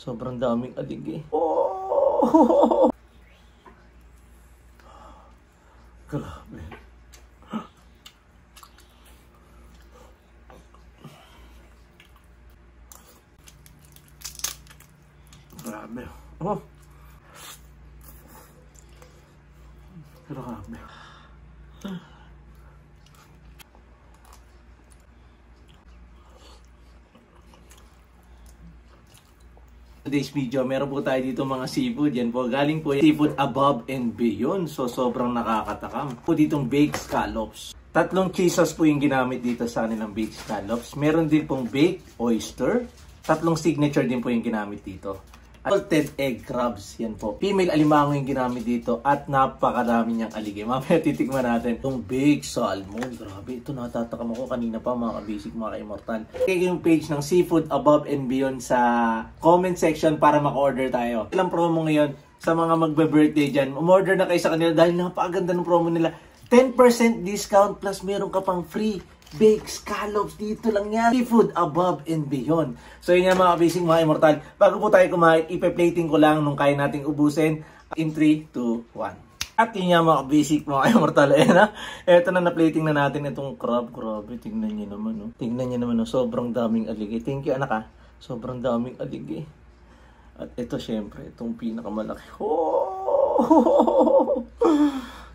Sobrang daming alig eh. Oh! Grabe. Grabe. Oh. Grabe. Today's video, meron po tayo dito mga seafood. Yan po, galing po yung Seafood Above and Beyond. So, sobrang nakakatakam. Po ditong baked scallops. 3 cheese sauce po yung ginamit dito sa kanilang baked scallops. Meron din pong baked oyster. 3 signature din po yung ginamit dito. Salted egg crabs, yan po. Female alimango yung ginamit dito at napakarami niyang aligay. Mamaya titikman natin itong baked salmon. Grabe, ito natatakam ako kanina pa mga ka-basic, mga ka-immortal. Check yung page ng Seafood Above and Beyond sa comment section para maka-order tayo. Ilang promo ngayon sa mga magbe-birthday dyan. Umorder na kayo sa kanila dahil napakaganda ng promo nila. 10% discount plus meron ka pang free baked scallops. Dito lang yan. Seafood Above and Beyond. So yun yan mga kabising, mga immortal. Bago po tayo kumain, ipe-plating ko lang nung kaya nating ubusin. In 3, 2, 1. At yun yan mga kabisik, mga immortal. Ayan ha. Eto na na-plating na natin itong crab. Grabe, tingnan nyo naman. Oh. Tingnan nyo naman. Oh. Sobrang daming alig. Thank you anak ha. Sobrang daming alig. At ito syempre, itong pinakamalaki. Oh!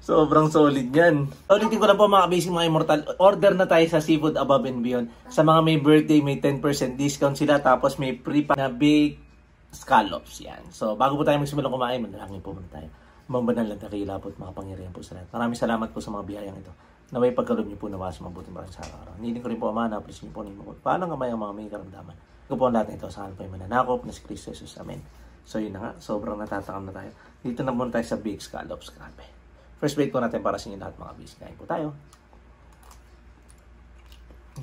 Sobrang solid yan. Ulitin ko lang po mga basic, mga immortal. Order na tayo sa Seafood Above and Beyond. Sa mga may birthday, may 10% discount sila. Tapos may free pa na baked scallops. Yan. So bago po tayo magsimulang kumain, manalangin po muna tayo. Mambanal lang takila po at makapangyarihan po sa lahat. Maraming salamat po sa mga biyayang ito. Na may pagkalob niyo po na sa mabuting maraming sa araw-araw. Niling ko rin po ama na please niyo po ninyo. Paano nga may ang mga may karamdaman? Ito po ang lahat nito. Saan po yung mananakop na si Kristo Jesus. Amen. So yun na nga. Sobrang natatakam na tayo. Dito na muna tayo sa baked scallops. Grabe. First bite po natin para sa inyo lahat mga bis. Kain po tayo.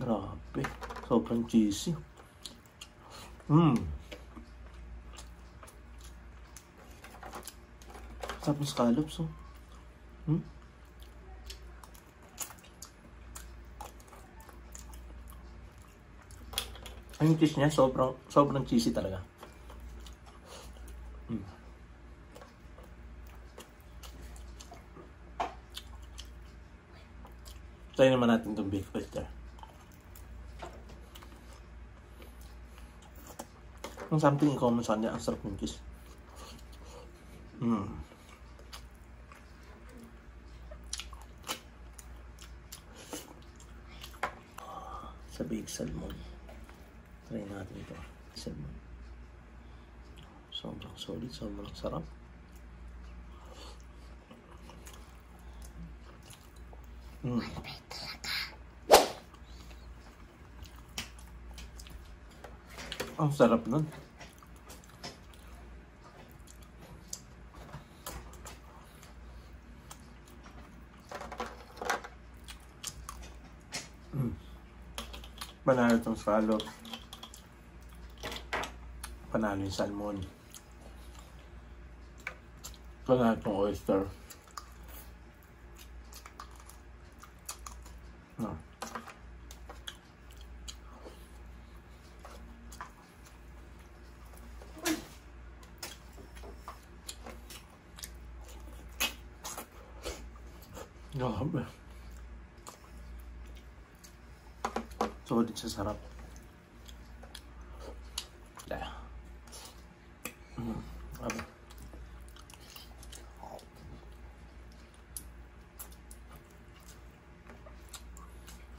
Grabe. Sobrang cheesy. Sarap ng scallops. Oh. Ang cheese niya, sobrang cheesy talaga. Try naman natin itong baked oyster. Ang something in common sa kanya, ang sarap ng cheese. Sa baked salmon. Try natin ito. Salmon. Sobrang solid, sobrang sarap. Ang sarap nun. Panalo itong scallops. Panalo yung salmon. Panalo itong oyster. Grabe. Solid sa sarap. Grabe.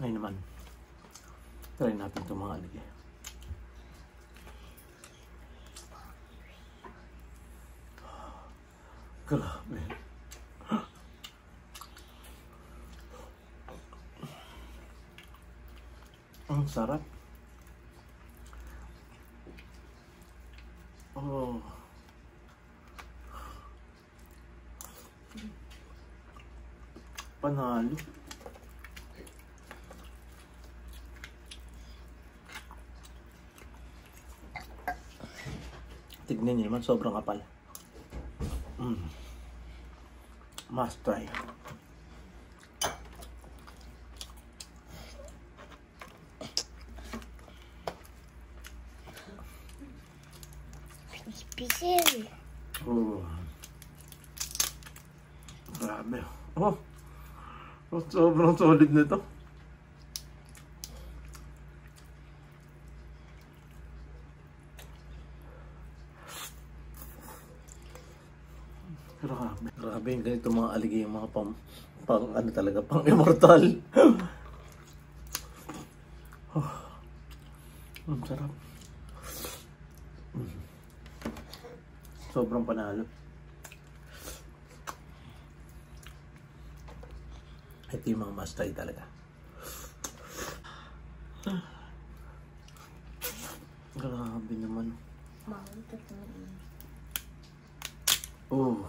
Ngayon naman, try natin itong mga aligay. Grabe. Ang sarap. Oh. Panalo. Tignan niyo naman, sobrang kapal. Must try. Special. Oh. Grabe. Oh. Sobrang solid nito. Grabe. Grabe yung ganito mga aligi, yung mga pang ano talaga, pang immortal. Oh. Ang sarap. Sobrang panalo. Ito yung mga must try talaga. Grabe naman. Oh.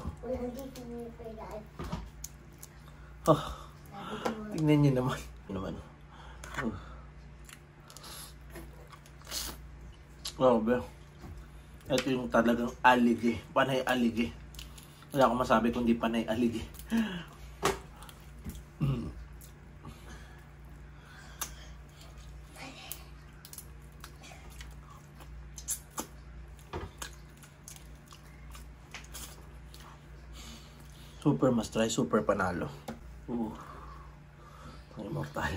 Ah. Tingnan niyo naman. Oh. Grabe. Ito yung talagang aligi. Panay aligi. Wala akong masabi kundi panay aligi. Super must try, super panalo. Ang immortal.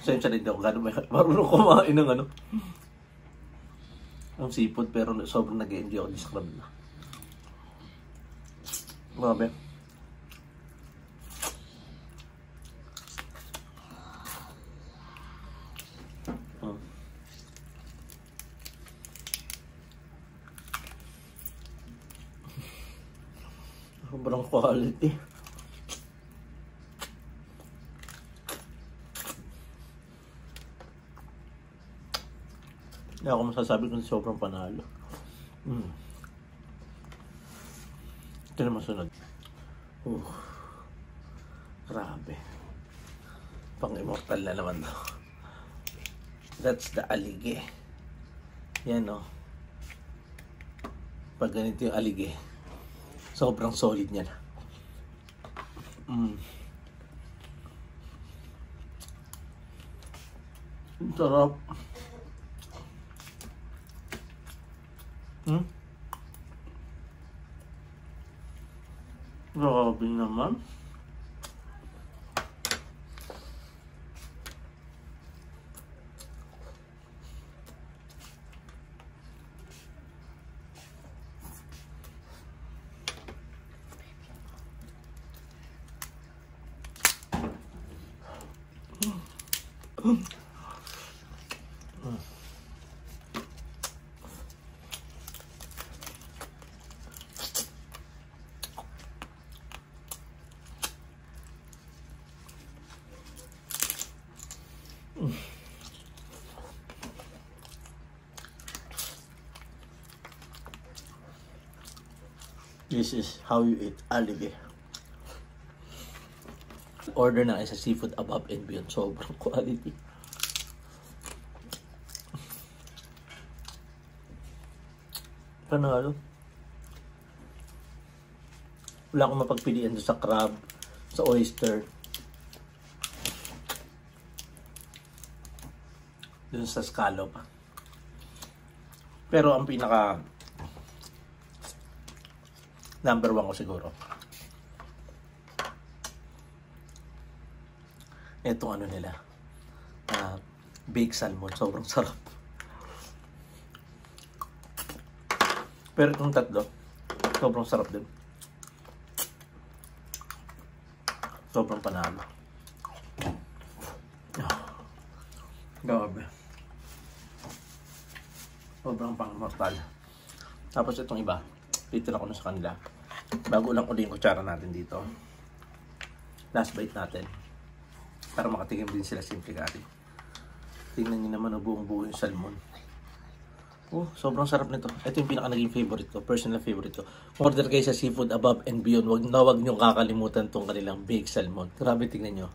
Sensya rin daw, gano'n marunong kumain ng ano. Ang seafood, pero sobrang nag-enjoy ako sa crab na. Grabe. Sobrang quality. Hindi ako masasabi kung sobrang panalo. Ito na masunod. Grabe. Pang-immortal na naman to. That's the aligi. Yan o. Pag ganito yung aligi, sobrang solid niya na. Ang sarap. Grabe naman. This is how you eat aligi. Order na kayo sa Seafood Above and Beyond. Sobrang quality. Panalo. Wala akong mapagpilian doon sa crab, sa oyster, doon sa scallop. Pero ang pinaka number 1 ko siguro, itong ano nila, baked salmon. Sobrang sarap. Pero itong tatlo, sobrang sarap din. Sobrang panalo. Grabe. Sobrang pang-mortal. Tapos itong iba, dito lang ko na sa kanila. Bago lang uli yung kutsara natin dito. Last bite natin. Para makatingin din sila simple kari. Tingnan nyo naman buong-buo yung salmon. Sobrang sarap nito. Ito yung pinaka naging favorite ko. Personal favorite ko. Order kayo sa Seafood Above and Beyond. Wag nyo kakalimutan tong kanilang baked salmon. Grabe, tingnan nyo.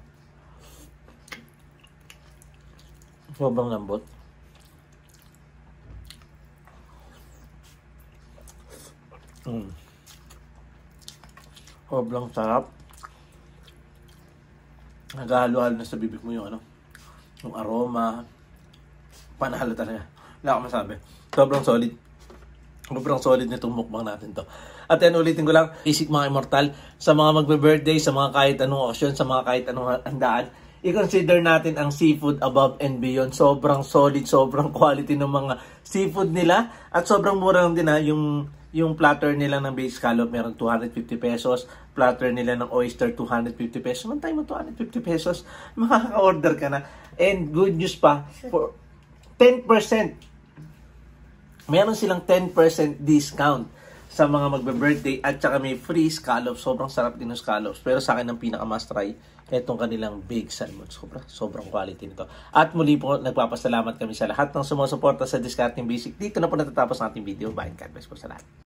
Sobrang lambot. Sobrang sarap. Naghahalo-halo na sa bibig mo yung yung aroma, Panalo talaga. Wala akong masabi. Sobrang solid. Sobrang solid nitong mukbang natin to. At yan, ulitin ko lang, isik mga immortal, sa mga magbe-birthday, sa mga kahit anong okasyon, sa mga kahit anong handaan, i-consider natin ang seafood above and beyond. Sobrang solid, sobrang quality ng mga seafood nila. At sobrang mura lang din ha, yung platter nila ng baked scallop, meron 250 pesos. Platter nila ng oyster, 250 pesos. Man tayo mo 250 pesos, makaka-order ka na. And good news pa, for 10%. Meron silang 10% discount sa mga magbe-birthday at saka may free scallops. Sobrang sarap din ng scallops. Pero sa akin ang pinaka-must try, itong kanilang baked salmon. Sobrang quality nito. At muli po, nagpapasalamat kami sa lahat ng sumusuporta sa Discarding Basic. Dito na po natatapos ang ating video. Bye and God bless po sa lahat.